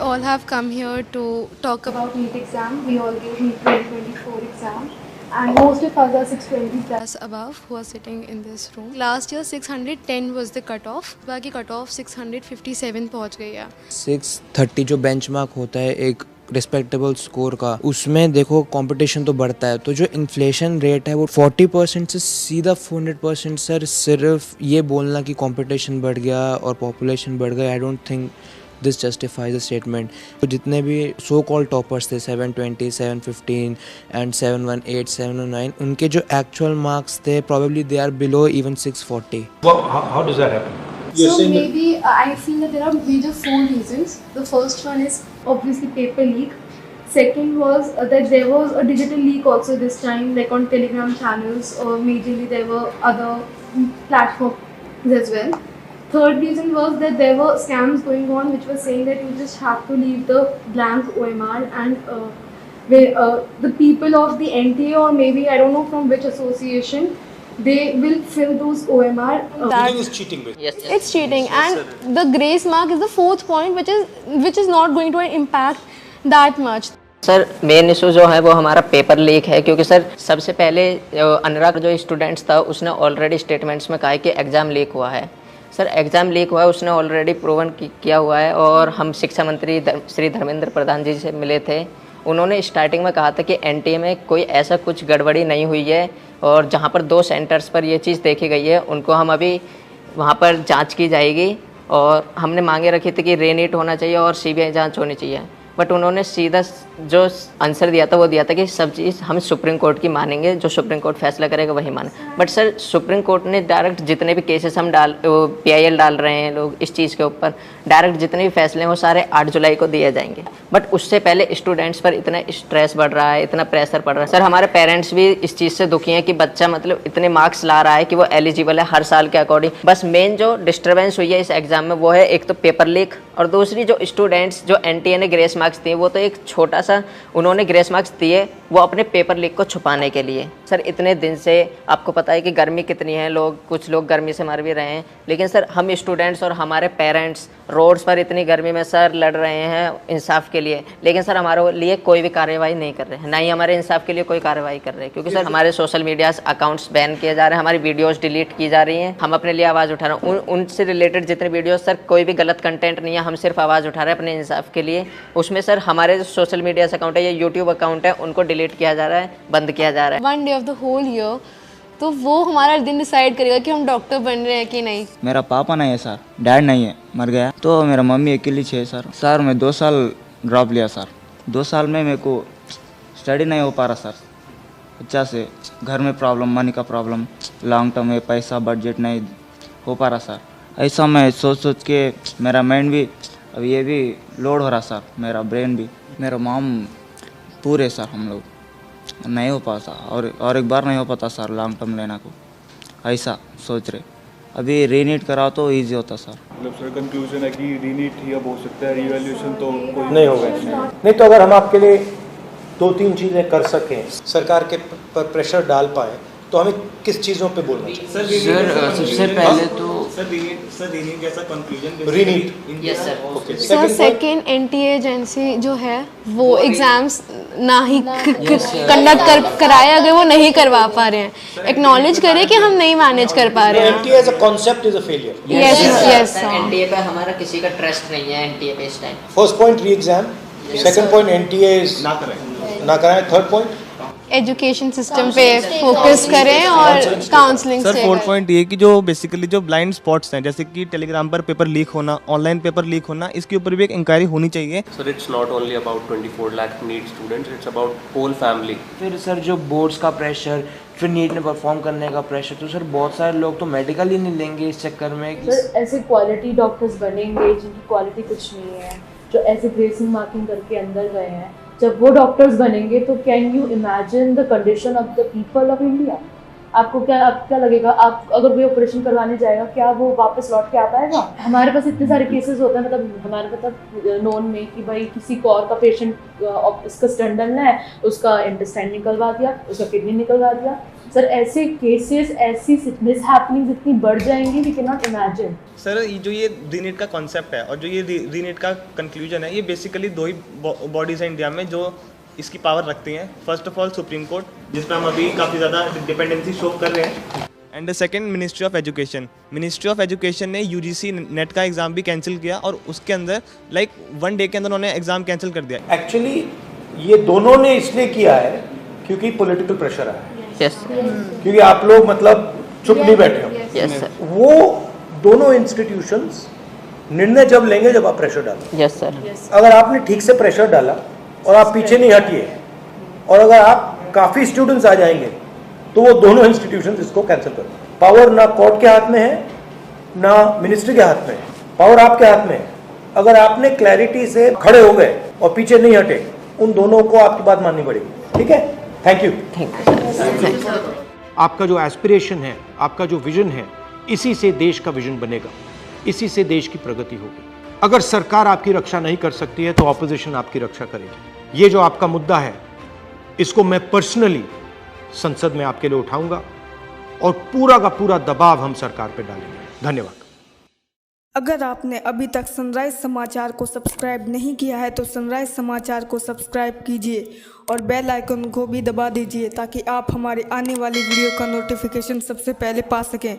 all have come here to talk about NEET exam. We all gave NEET 2024 exam. And most of us are 620 plus above who are sitting in this room. Last year 610 was the cutoff. बाकी cutoff 657 पहुंच गई है. 630 जो benchmark होता है एक respectable score का, उसमें देखो कंपटीशन तो बढ़ता है, तो जो इन्फ्लेशन रेट है वो 40% से सीधा 400%। सर सिर्फ ये बोलना कि कंपटीशन बढ़ गया और पॉपुलेशन बढ़ गया, I don't think this justifies the statement. तो जितने भी सो कॉल टॉपर्स थे 720, 715 एंड 718, 709, उनके जो एक्चुअल मार्क्स थे probably they are below even 640. Well, how does that happen? So maybe I feel that there are major 4 reasons. The first one is obviously paper leak. Second was that there was a digital leak also this time, like on Telegram channels, or majorly there were other platforms as well. Third reason was that there were scams going on which were saying that you just have to leave the blank OMR and the people of the NTA, or maybe I don't know from which association, they will fill those OMR. Cheating is cheating. Yes. It's cheating, and the grace mark is the 4th point, which is not going to impact that much. Sir main issue जो है वो हमारा paper leak है, क्योंकि sir सबसे पहले अनुराग जो students था उसने ऑलरेडी स्टेटमेंट्स में कहा है कि एग्ज़ाम लीक हुआ है। सर एग्ज़ाम लीक हुआ है, उसने ऑलरेडी प्रूवन किया हुआ है। और हम शिक्षा मंत्री श्री धर्मेंद्र प्रधान जी से मिले थे, उन्होंने स्टार्टिंग में कहा था कि एनटीए में कोई ऐसा कुछ गड़बड़ी नहीं हुई है, और जहाँ पर 2 सेंटर्स पर ये चीज़ देखी गई है उनको हम अभी वहाँ पर जांच की जाएगी। और हमने मांगे रखी थी कि रीनीट होना चाहिए और सीबीआई जांच होनी चाहिए, बट उन्होंने सीधा जो आंसर दिया था वो दिया था कि सब चीज़ हम सुप्रीम कोर्ट की मानेंगे, जो सुप्रीम कोर्ट फैसला करेगा वही माने। बट सर सुप्रीम कोर्ट ने डायरेक्ट जितने भी केसेस हम PIL डाल रहे हैं लोग इस चीज़ के ऊपर, डायरेक्ट जितने भी फैसले हैं वो सारे 8 जुलाई को दिए जाएंगे। बट उससे पहले स्टूडेंट्स पर इतना स्ट्रेस बढ़ रहा है, इतना प्रेशर पड़ रहा है। सर हमारे पेरेंट्स भी इस चीज़ से दुखी हैं कि बच्चा मतलब इतने मार्क्स ला रहा है कि वो एलिजिबल है हर साल के अकॉर्डिंग। बस मेन जो डिस्टर्बेंस हुई है इस एग्ज़ाम में वो है एक तो पेपर लीक, और दूसरी जो स्टूडेंट्स जो NTA ने ग्रेस मार्क्स दिए वो तो एक छोटा सा उन्होंने ग्रेस मार्क्स दिए वो अपने पेपर लीक को छुपाने के लिए। सर इतने दिन से आपको पता है कि गर्मी कितनी है, कुछ लोग गर्मी से मर भी रहे हैं, लेकिन सर हम स्टूडेंट्स और हमारे पेरेंट्स रोड्स पर इतनी गर्मी में सर लड़ रहे हैं इंसाफ के लिए, लेकिन सर हमारे लिए कोई भी कार्रवाई नहीं कर रहे हैं, ना ही हमारे इंसाफ के लिए कोई कार्रवाई कर रहे हैं। क्योंकि सर हमारे सोशल मीडिया अकाउंट्स बैन किए जा रहे हैं, हमारी वीडियोज़ डिलीट की जा रही हैं। हम अपने लिए आवाज़ उठा रहे हैं, उनसे रिलेटेड जितने वीडियोज़ सर कोई भी गलत कंटेंट नहीं है, हम सिर्फ आवाज़ उठा रहे हैं अपने इंसाफ के लिए। उसमें सर हमारे जो सोशल मीडिया अकाउंट है या यूट्यूब अकाउंट है उनको डिलीट किया जा रहा है, बंद किया जा रहा है। 1 day of the whole year, तो वो हमारा दिन डिसाइड करेगा कि हम डॉक्टर बन रहे हैं कि नहीं। मेरा पापा नहीं है सर, डैड नहीं है, मर गया। तो मेरा मम्मी अकेली है सर। सर मैं 2 साल ड्रॉप लिया सर। 2 साल में मेरे को स्टडी नहीं हो पा रहा सर, अच्छा से घर में प्रॉब्लम, मनी का प्रॉब्लम, लॉन्ग टर्म में पैसा बजट नहीं हो पा रहा सर। ऐसा मैं सोच के मेरा माइंड भी अब ये भी लोड हो रहा सर, मेरा ब्रेन भी। मेरा मॉम पूरे सर हम लोग नहीं हो पाता, और एक बार नहीं हो पाता सर लॉन्ग टर्म लेना को, ऐसा सोच रहे। अभी रीनीट कराओ तो इजी होता सर। मतलब सर कंक्लूजन है कि रीनीट ही अब हो सकता है, रिवैल्यूएशन तो कोई नहीं होगा नहीं। तो अगर हम आपके लिए 2-3 चीज़ें कर सकें, सरकार के पर प्रेशर डाल पाए, तो हमें किस चीज़ों पे बोलना चाहिए? सर सबसे पहले तो रीनीट जैसा conclusion रीनीट। Yes sir. Okay. Sir second NTA agency जो है वो एग्जाम्स ना ही कंडक्ट कराए, अगर वो नहीं करवा पा रहे हैं, एक्नॉलेज करें कि हम नहीं मैनेज कर पा रहे हैं। NTA as a concept is a failure. Yes yes sir NTA पे हमारा किसी का ट्रस्ट नहीं है NTA पे इस टाइम। फर्स्ट पॉइंट री exam, second point NTA is ना कराएं, थर्ड पॉइंट एजुकेशन सिस्टम पे फोकस करें और काउंसलिंग सर से। 4 पॉइंट ये कि जो बेसिकली जो ब्लाइंड स्पॉट्स हैं, जैसे कि टेलीग्राम पर पेपर लीक होना, ऑनलाइन पेपर लीक होना, इसके ऊपर भी एक इंक्वायरी होनी चाहिए। Sir, it's not only about 24 lakh NEET students, it's about whole family. फिर सर जो बोर्ड्स का प्रेशर, फिर नीट में परफॉर्म करने का प्रेशर, तो सर बहुत सारे लोग तो मेडिकल ही नहीं लेंगे इस चक्कर में। सर ऐसे क्वालिटी डॉक्टर्स बनेंगे जिनकी क्वालिटी कुछ नहीं है, जो ऐसे ग्रेसिंग मार्किंग करके अंदर गए हैं, जब वो डॉक्टर्स बनेंगे तो can you imagine the condition of the people of India? आपको क्या लगेगा, आप अगर कोई ऑपरेशन करवाने जाएगा क्या वो वापस लौट के आ पाएगा? हमारे पास इतने सारे केसेस होते हैं, मतलब हमारे नोन में कि भाई किसी को और का पेशेंट उसका स्टंट डालना है, उसका इंटेस्टाइन निकलवा दिया, उसका किडनी निकलवा दिया। सर ऐसे केसेस, ऐसी मिसहैपनिंग्स इतनी बढ़ जाएंगी, we can not imagine. Sir जो ये रीनीट का कॉन्सेप्ट है और जो ये रीनीट का कंक्लूजन है, ये बेसिकली दो ही बॉडीज़ हैं इंडिया में जो इसकी पावर रखती हैं। First of all supreme court, जिस पर हम अभी काफ़ी ज़्यादा डिपेंडेंसी शो कर रहे हैं, and second ministry of education. Ministry of education ने यूजीसी नेट का एग्ज़ाम भी कैंसिल किया और उसके अंदर लाइक 1 डे के अंदर उन्होंने एग्ज़ाम कैंसिल कर दिया। एक्चुअली ये दोनों ने इसलिए किया है क्योंकि पॉलिटिकल प्रेशर आया है, यस क्योंकि आप लोग मतलब चुप नहीं बैठे हो। यस सर, वो दोनों इंस्टीट्यूशंस निर्णय जब लेंगे जब आप प्रेशर डालो। यस सर, अगर आपने ठीक से प्रेशर डाला और आप पीछे नहीं हटिए और अगर आप काफ़ी स्टूडेंट्स आ जाएंगे तो वो दोनों इंस्टीट्यूशंस इसको कैंसिल कर। पावर ना कोर्ट के हाथ में है ना मिनिस्ट्री के हाथ में है, पावर आपके हाथ में है। अगर आपने क्लैरिटी से खड़े हो गए और पीछे नहीं हटे, उन दोनों को आपकी बात माननी पड़ेगी। ठीक है, थैंक यू। आपका जो एस्पिरेशन है, आपका जो विजन है, इसी से देश का विजन बनेगा, इसी से देश की प्रगति होगी। अगर सरकार आपकी रक्षा नहीं कर सकती है तो ऑपोजिशन आपकी रक्षा करेगी। ये जो आपका मुद्दा है, इसको मैं पर्सनली संसद में आपके लिए उठाऊंगा और पूरा का पूरा दबाव हम सरकार पे डालेंगे। धन्यवाद। अगर आपने अभी तक सनराइज समाचार को सब्सक्राइब नहीं किया है तो सनराइज समाचार को सब्सक्राइब कीजिए और बेल आइकन को भी दबा दीजिए ताकि आप हमारे आने वाली वीडियो का नोटिफिकेशन सबसे पहले पा सकें।